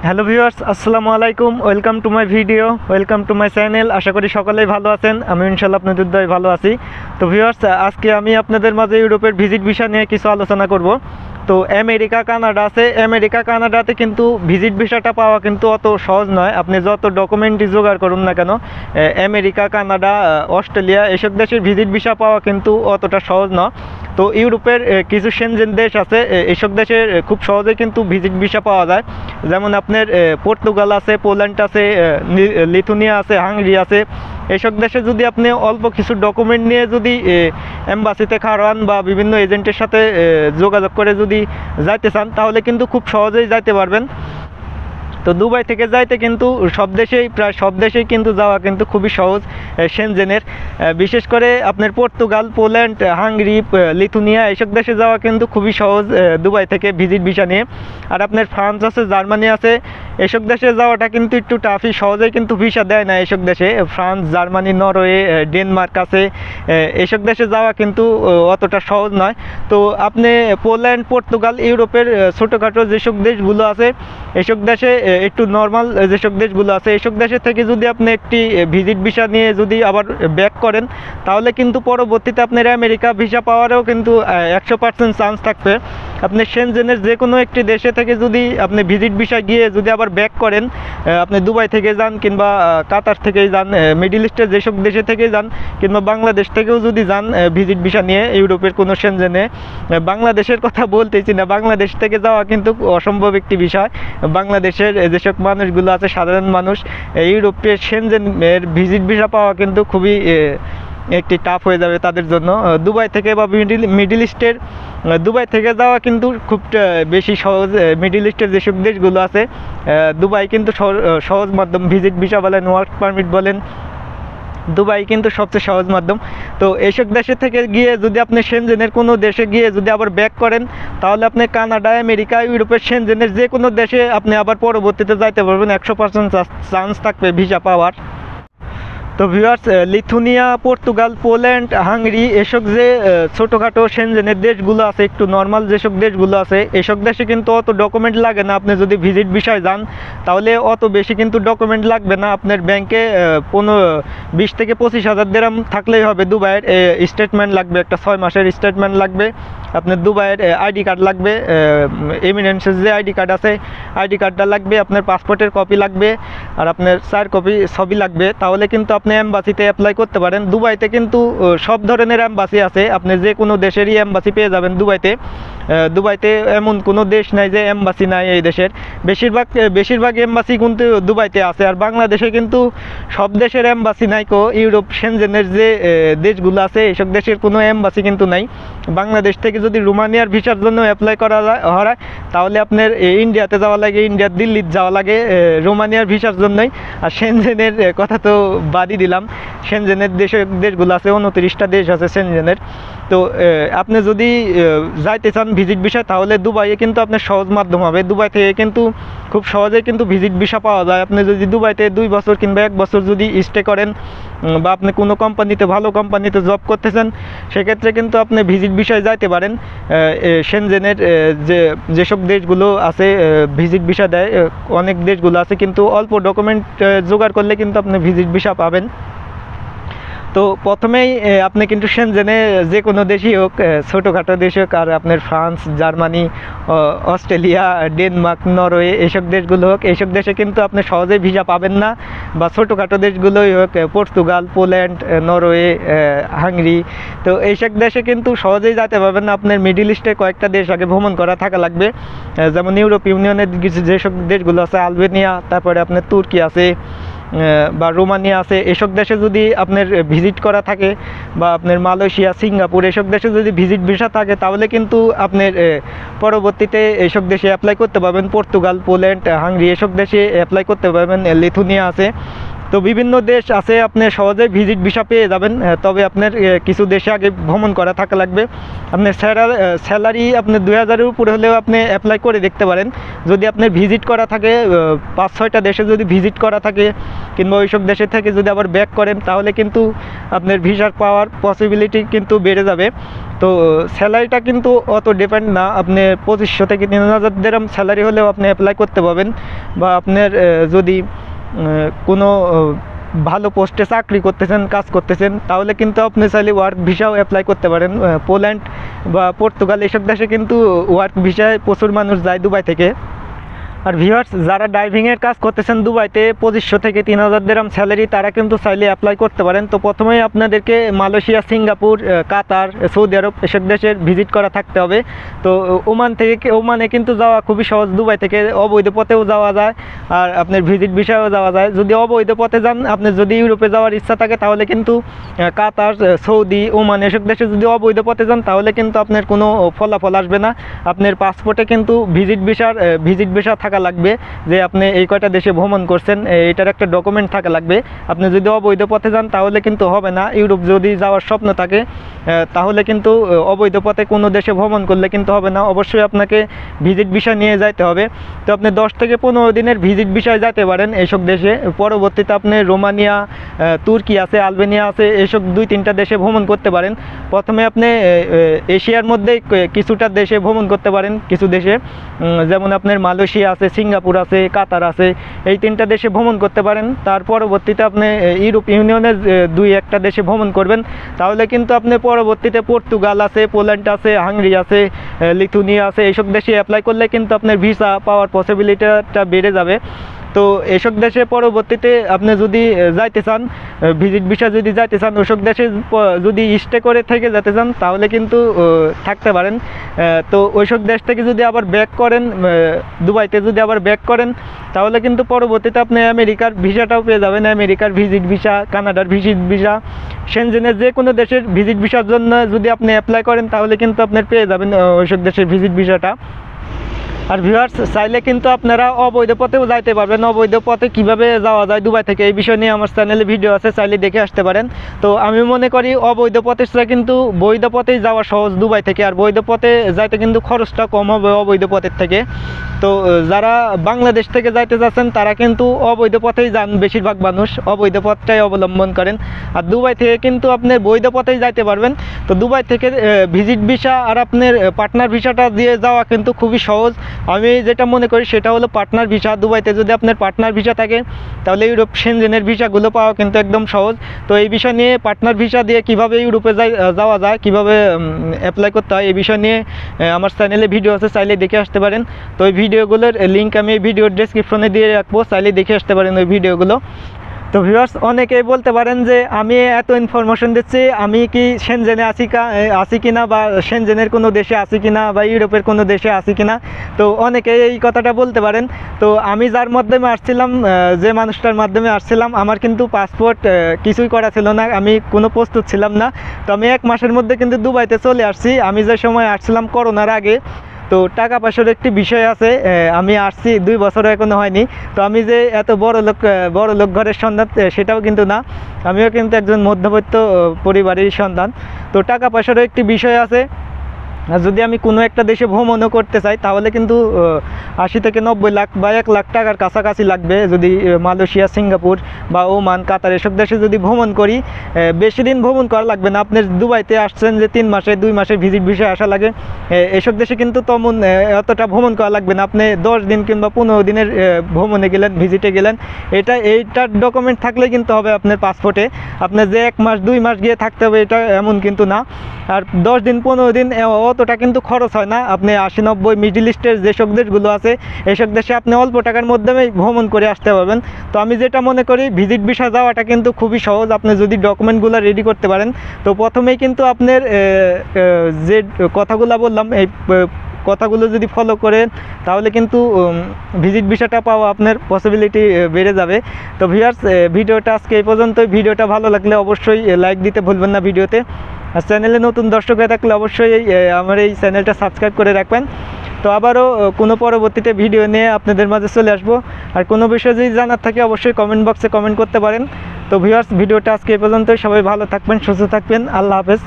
Hello viewers, আসসালামু আলাইকুম। Welcome to my video, welcome to my channel. আশা করি সকলেই ভালো আছেন। আমি ইনশাল্লাহ আপনাদের দয় ভালো আছি। তো ভিউয়ার্স, আজকে আমি আপনাদের মাঝে ইউরোপের ভিজিট ভিসা নিয়ে কিছু আলোচনা করব। তো আমেরিকা কানাডা আছে, আমেরিকা কানাডাতে কিন্তু ভিজিট ভিসাটা পাওয়া কিন্তু অত সহজ নয়। আপনি যত ডকুমেন্টই জোগাড় করুন না কেন, আমেরিকা কানাডা অস্ট্রেলিয়া এসব দেশের ভিজিট ভিসা পাওয়া কিন্তু অতটা সহজ নয়। তো ইউরোপের কিছু সেনজেন দেশ আছে, এসব দেশের খুব সহজে কিন্তু ভিজিট ভিসা পাওয়া যায়। যেমন আপনার পর্তুগাল আছে, পোল্যান্ড আছে, লিথুনিয়া আছে, হাঙ্গেরি আছে। এসব দেশে যদি আপনি অল্প কিছু ডকুমেন্ট নিয়ে যদি এম্বাসিতে খাওয়ান বা বিভিন্ন এজেন্টের সাথে যোগাযোগ করে যদি যাইতে চান, তাহলে কিন্তু খুব সহজেই যাইতে পারবেন। তো দুবাই থেকে যাইতে কিন্তু প্রায় সব দেশেই কিন্তু যাওয়া কিন্তু খুবই সহজ সেনজেনের। বিশেষ করে আপনার পর্তুগাল, পোল্যান্ড, হাঙ্গেরি, লিথুনিয়া এইসব দেশে যাওয়া কিন্তু খুবই সহজ দুবাই থেকে ভিজিট ভিসা নিয়ে। আর আপনার ফ্রান্স আছে, জার্মানি আছে, এসব দেশে যাওয়াটা কিন্তু একটু টাফই, সহজেই কিন্তু ভিসা দেয় না এসব দেশে। ফ্রান্স, জার্মানি, নরওয়ে, ডেনমার্ক আছে, এসব দেশে যাওয়া কিন্তু অতটা সহজ নয়। তো আপনি পোল্যান্ড, পর্তুগাল, ইউরোপের ছোটোখাটো যেসব দেশগুলো আছে, এসব দেশে একটু নর্মাল যেসব দেশগুলো আছে, এসব দেশের থেকে যদি আপনি একটি ভিজিট ভিসা নিয়ে যদি আবার ব্যাক করেন, তাহলে কিন্তু পরবর্তীতে আপনার আমেরিকা ভিসা পাওয়ারও কিন্তু 100% চান্স থাকবে। আপনি সেনজেনের যে কোনো একটি দেশে থেকে যদি আপনি ভিজিট ভিসা গিয়ে যদি আবার ব্যাক করেন, আপনি দুবাই থেকে যান কিংবা কাতার থেকেই যান, মিডল ইস্টের যেসব দেশে থেকেই যান, কিংবা বাংলাদেশ থেকেও যদি যান ভিজিট ভিসা নিয়ে ইউরোপের কোনো সেনজেনে, বাংলাদেশের কথা বলতেছি না, বাংলাদেশ থেকে যাওয়া কিন্তু অসম্ভব একটি বিষয়। বাংলাদেশের যেসব মানুষগুলো আছে, সাধারণ মানুষ, ইউরোপের সেনজেনের ভিজিট ভিসা পাওয়া কিন্তু খুবই একটি টাফ হয়ে যাবে তাদের জন্য। দুবাই থেকে বা মিডল ইস্টের দুবাই থেকে যাওয়া কিন্তু খুব বেশি সহজ। মিডল ইস্টের যেসব দেশগুলো আছে, দুবাই কিন্তু সহজ মাধ্যম, ভিজিট ভিসা বলেন, ওয়ার্ক পারমিট বলেন, দুবাই কিন্তু সবচেয়ে সহজ মাধ্যম। তো এইসব দেশে থেকে গিয়ে যদি আপনি সেনজেনের কোনো দেশে গিয়ে যদি আবার ব্যাক করেন, তাহলে আপনি কানাডা, আমেরিকা, ইউরোপের সেনজেনের যে কোনো দেশে আপনি আবার পরবর্তীতে যাইতে পারবেন, 100% চান্স থাকবে ভিসা পাওয়ার। তো viewers, Lithuania, Portugal, Poland, Hungary এসব যে ছোটোখাটো সেনজেনের দেশগুলো আছে, একটু নর্মাল যেসব দেশগুলো আছে, এসব দেশে কিন্তু অত ডকুমেন্ট লাগে না। আপনি যদি ভিজিট ভিসায় যান, তাহলে অত বেশি কিন্তু ডকুমেন্ট লাগবে না। আপনার ব্যাংকে 20 থেকে 25,000 দিরহাম থাকলেই হবে। দুবাইয়ের স্টেটমেন্ট লাগবে, একটা 6 মাসের স্টেটমেন্ট লাগবে। আপনার দুবাইয়ের আইডি কার্ড লাগবে, এমিরেন্সের যে আইডি কার্ড আছে, আইডি কার্ডটা লাগবে। আপনার পাসপোর্টের কপি লাগবে, আর আপনার 4 কপি ছবি লাগবে। তাহলে কিন্তু আপনি এম্বাসিতে অ্যাপ্লাই করতে পারেন। দুবাইতে কিন্তু সব ধরনের এম্বাসি আছে, আপনি যে কোনো দেশেরই এম্বাসি পেয়ে যাবেন দুবাইতে। দুবাইতে এমন কোনো দেশ নাই যে এম্বাসি নাই এই দেশের। বেশিরভাগ এম্বাসি কিন্তু দুবাইতে আছে। আর বাংলাদেশে কিন্তু সব দেশের এম্বাসি নাই কো। ইউরোপ সেনজেনের যে দেশগুলো আছে, এইসব দেশের কোনো এম্বাসি কিন্তু নাই। বাংলাদেশ থেকে যদি রোমানিয়ার ভিসার জন্য অ্যাপ্লাই করা হয়, তাহলে আপনার ইন্ডিয়াতে যাওয়া লাগে, ইন্ডিয়ার দিল্লিতে যাওয়া লাগে রোমানিয়ার ভিসার জন্যই। আর সেনজেনের কথা তো বাদই দিলাম। সেনজেনের দেশগুলো আছে, 29টা দেশ আছে সেনজেনের। তো আপনি যদি যাইতে চান ভিজিট ভিসা, তাহলে দুবাইয়ে কিন্তু আপনার সহজ মাধ্যম হবে। দুবাই থেকে কিন্তু খুব সহজেই কিন্তু ভিজিট ভিসা পাওয়া যায়। আপনি যদি দুবাইতে 2 বছর কিংবা 1 বছর যদি স্টে করেন, বা আপনি কোনো কোম্পানিতে, ভালো কোম্পানিতে জব করতেছেন, সেক্ষেত্রে কিন্তু আপনি ভিজিট ভিসায় যাইতে পারেন। সেনজেনের যেসব দেশগুলো আছে ভিজিট ভিসা দেয়, অনেক দেশগুলো আছে, কিন্তু অল্প ডকুমেন্ট জোগাড় করলে কিন্তু আপনি ভিজিট ভিসা পাবেন। তো প্রথমেই আপনি কিন্তু সেনজেনে যে কোনো দেশই হোক, ছোটোখাটো দেশ হোক, আর আপনার France, Germany, Australia, Denmark, Norway এইসব দেশগুলো হোক, এইসব দেশে কিন্তু আপনি সহজেই ভিসা পাবেন না। বা ছোটোখাটো দেশগুলোই হোক, পর্তুগাল, পোল্যান্ড, নরওয়ে, হাঙ্গেরি, তো এইসব দেশে কিন্তু সহজেই যেতে পারবেন না। আপনার মিডল ইস্টে কয়েকটা দেশ আগে ভ্রমণ করা থাকা লাগবে। যেমন ইউরোপ ইউনিয়নের যেসব দেশগুলো আছে, আলবেনিয়া, তারপরে আপনার তুর্কি আছে, বা রোমানিয়া আছে, এসব দেশে যদি আপনার ভিজিট করা থাকে, বা আপনার মালয়েশিয়া, সিঙ্গাপুর এসব দেশে যদি ভিজিট ভিসা থাকে, তাহলে কিন্তু আপনার পরবর্তীতে এইসব দেশে অ্যাপ্লাই করতে পারবেন। পর্তুগাল, পোল্যান্ড, হাঙ্গেরি এসব দেশে অ্যাপ্লাই করতে পারবেন। লিথুনিয়া আছে। তো বিভিন্ন দেশ আছে, আপনি সহজেই ভিজিট ভিসা পেয়ে যাবেন, তবে আপনার কিছু দেশে আগে ভ্রমণ করা থাকা লাগবে। আপনার স্যালারি আপনি 2000-এর উপরে হলেও আপনি অ্যাপ্লাই করে দেখতে পারেন। যদি আপনার ভিজিট করা থাকে 5-6টা দেশে যদি ভিজিট করা থাকে, কিংবা ওইসব দেশে থেকে যদি আবার ব্যাক করেন, তাহলে কিন্তু আপনার ভিসার পাওয়ার পসিবিলিটি কিন্তু বেড়ে যাবে। তো স্যালারিটা কিন্তু অত ডিপেন্ড না, আপনি 2500 থেকে 3000 দিরহাম স্যালারি হলেও আপনি অ্যাপ্লাই করতে পারবেন। বা আপনার যদি কোনো ভালো পোস্টে চাকরি করতেছেন, কাজ করতেছেন, তাহলে কিন্তু আপনি চাইলে ওয়ার্ক ভিসাও অ্যাপ্লাই করতে পারেন। পোল্যান্ড বা পর্তুগাল এসব দেশে কিন্তু ওয়ার্ক ভিসায় প্রচুর মানুষ যায় দুবাই থেকে। আর ভিউয়ার্স, যারা ড্রাইভিংয়ের কাজ করতেছেন দুবাইতে 2500 থেকে 3000 দিরহাম স্যালারি, তারা কিন্তু চাইলে অ্যাপ্লাই করতে পারেন। তো প্রথমেই আপনাদেরকে মালয়েশিয়া, সিঙ্গাপুর, কাতার, সৌদি আরব এসব দেশের ভিজিট করা থাকতে হবে। তো ওমানে কিন্তু যাওয়া খুবই সহজ, দুবাই থেকে অবৈধ পথেও যাওয়া যায়, আর আপনার ভিজিট ভিসায়ও যাওয়া যায়। যদি অবৈধ পথে যান, আপনার যদি ইউরোপে যাওয়ার ইচ্ছা থাকে, তাহলে কিন্তু কাতার, সৌদি, ওমান এসব দেশে যদি অবৈধ পথে যান, তাহলে কিন্তু আপনার কোনো ফলাফল আসবে না। আপনার পাসপোর্টে কিন্তু ভিজিট ভিসা থাকা লাগবে, যে আপনি এই কয়টা দেশে ভ্রমণ করছেন, এটার একটা ডকুমেন্ট থাকা লাগবে। আপনি যদি অবৈধ পথে যান, তাহলে কিন্তু হবে না। ইউরোপ যদি যাওয়ার স্বপ্ন থাকে, তাহলে কিন্তু অবৈধ পথে কোনো দেশে ভ্রমণ করলে কিন্তু হবে না। অবশ্যই আপনাকে ভিজিট ভিসা নিয়ে যাইতে হবে। তো আপনি 10 থেকে 15 দিনের ভিজিট ভিসায় যেতে পারেন এইসব দেশে। পরবর্তীতে আপনি রোমানিয়া, তুর্কি আছে, আলবেনিয়া আছে, এসব 2-3টা দেশে ভ্রমণ করতে পারেন। প্রথমে আপনি এশিয়ার মধ্যে কিছুটা দেশে ভ্রমণ করতে পারেন, কিছু দেশে, যেমন আপনার মালয়েশিয়া আছে, সিঙ্গাপুর আছে, কাতার আছে, এই 3টা দেশে ভ্রমণ করতে পারেন। তার পরবর্তীতে আপনি ইউরোপ ইউনিয়নের 2-1টা দেশে ভ্রমণ করবেন, তাহলে কিন্তু আপনি পরবর্তীতে পর্তুগাল আছে, পোল্যান্ড আছে, হাঙ্গেরি আছে, লিথুনিয়া আছে, এইসব দেশে অ্যাপ্লাই করলে কিন্তু আপনার ভিসা পাওয়ার পসিবিলিটিটা বেড়ে যাবে। তো এসব দেশে পরবর্তীতে আপনি যদি যাইতে চান, ভিজিট ভিসা যদি যাইতে চান, ওসব দেশে যদি স্টে করে থেকে যেতে চান, তাহলে কিন্তু থাকতে পারেন। তো ওইসব দেশ থেকে যদি আবার ব্যাক করেন, দুবাইতে যদি আবার ব্যাক করেন, তাহলে কিন্তু পরবর্তীতে আপনি আমেরিকার ভিসাটাও পেয়ে যাবেন। আমেরিকার ভিজিট ভিসা, কানাডার ভিজিট ভিসা, সেনজেনের যে কোনো দেশের ভিজিট ভিসার জন্য যদি আপনি অ্যাপ্লাই করেন, তাহলে কিন্তু আপনার পেয়ে যাবেন ওইসব দেশের ভিজিট ভিসাটা। আর ভিউয়ার্স, চাইলে কিন্তু আপনারা অবৈধ পথেও যাইতে পারবেন। অবৈধ পথে কিভাবে যাওয়া যায় দুবাই থেকে, এই বিষয় নিয়ে আমার চ্যানেলে ভিডিও আছে, চাইলে দেখে আসতে পারেন। তো আমি মনে করি অবৈধ পথের চেয়ে কিন্তু বৈধ পথেই যাওয়া সহজ দুবাই থেকে। আর বৈধ পথে যাইতে কিন্তু খরচটা কম হবে অবৈধ পথের থেকে। তো যারা বাংলাদেশ থেকে যাইতে যাচ্ছেন, তারা কিন্তু অবৈধ পথেই যান, বেশিরভাগ মানুষ অবৈধ পথটাই অবলম্বন করেন। আর দুবাই থেকে কিন্তু আপনি বৈধ পথেই যাইতে পারবেন। তো দুবাই থেকে ভিজিট ভিসা আর আপনার পার্টনার ভিসাটা দিয়ে যাওয়া কিন্তু খুবই সহজ। আমি যেটা মনে করি সেটা হলো পার্টনার ভিসা। দুবাইতে যদি আপনার পার্টনার ভিসা থাকে, তাহলে ইউরোপ সেনজেনের ভিসাগুলো পাওয়া কিন্তু একদম সহজ। তো এই বিষয় নিয়ে, পার্টনার ভিসা দিয়ে কিভাবে ইউরোপে যাওয়া যায়, কিভাবে অ্যাপ্লাই করতে হয়, এই বিষয় নিয়ে আমার চ্যানেলে ভিডিও আছে, চাইলে দেখে আসতে পারেন। তো এই ভিডিওগুলোর লিঙ্ক আমি ভিডিওর ডেসক্রিপশনে দিয়ে রাখবো, চাইলে দেখে আসতে পারেন ওই ভিডিওগুলো। তো ভিউয়ার্স, অনেকেই বলতে পারেন যে আমি এত ইনফরমেশন দিচ্ছি, আমি কি সেনজেনে আছি কিনা, বা সেনজেনের কোনো দেশে আছি কিনা, বা ইউরোপের কোনো দেশে আছি কিনা। তো অনেকেই এই কথাটা বলতে পারেন। তো আমি যার মাধ্যমে আসছিলাম, যে মানুষটার মাধ্যমে আসছিলাম, আমার কিন্তু পাসপোর্ট কিছুই করা ছিল না, আমি কোনো প্রস্তুত ছিলাম না। তো আমি 1 মাসের মধ্যে কিন্তু দুবাইতে চলে আসছি। আমি যে সময় আসছিলাম করোনার আগে। তো টাকা পয়সার একটি বিষয় আছে, আমি আসছি 2 বছরও এখনো হয়নি। তো আমি যে এত বড় লোক ঘরের সন্তান, সেটাও কিন্তু না, আমিও কিন্তু একজন মধ্যবিত্ত পরিবারের সন্তান। তো টাকা পয়সারও একটি বিষয় আছে। যদি আমি কোনো একটা দেশে ভ্রমণও করতে চাই, তাহলে কিন্তু 80 থেকে 90 লাখ বা 1 লাখ টাকার কাছাকাছি লাগবে। যদি মালয়েশিয়া, সিঙ্গাপুর বা ওমান, কাতার এসব দেশে যদি ভ্রমণ করি, বেশি দিন ভ্রমণ করা লাগবে না। আপনি দুবাইতে আসছেন যে 3 মাসে, 2 মাসের ভিজিট ভিসা আসা লাগে, এসব দেশে কিন্তু তেমন অতটা ভ্রমণ করা লাগবে না। আপনি 10 দিন কিংবা 15 দিনের ভ্রমণে গেলেন, ভিজিটে গেলেন, এইটার ডকুমেন্ট থাকলে কিন্তু হবে আপনার পাসপোর্টে। আপনার যে 1 মাস 2 মাস গিয়ে থাকতে হবে, এটা এমন কিন্তু না। আর 10 দিন 15 দিন অতটা কিন্তু খরচ হয় না। আপনি 80-90 মিডল ইস্টের যেসব দেশগুলো আছে, এইসব দেশে আপনি অল্প টাকার মাধ্যমেই ভ্রমণ করে আসতে পারবেন। তো আমি যেটা মনে করি, ভিজিট ভিসা যাওয়াটা কিন্তু খুবই সহজ, আপনি যদি ডকুমেন্টগুলো রেডি করতে পারেন। তো প্রথমেই কিন্তু আপনার যে কথাগুলো বললাম, এই কথাগুলো যদি ফলো করেন, তাহলে কিন্তু ভিজিট ভিসাটা পাওয়া আপনার পসিবিলিটি বেড়ে যাবে। তো ভিউয়ার্স, ভিডিওটা আজকে এই পর্যন্তই। ভিডিওটা ভালো লাগলে অবশ্যই লাইক দিতে ভুলবেন না ভিডিওতে। আর চ্যানেলে নতুন দর্শক হয়ে থাকলে অবশ্যই আমার এই চ্যানেলটা সাবস্ক্রাইব করে রাখবেন। তো আবারও কোনো পরবর্তীতে ভিডিও নিয়ে আপনাদের মাঝে চলে আসবো। আর কোনো বিষয় যদি জানার থাকে অবশ্যই কমেন্ট বক্সে কমেন্ট করতে পারেন। তো ভিউয়ার্স, ভিডিওটা আজকে এই পর্যন্তই। সবাই ভালো থাকবেন, সুস্থ থাকবেন। আল্লাহ হাফেজ।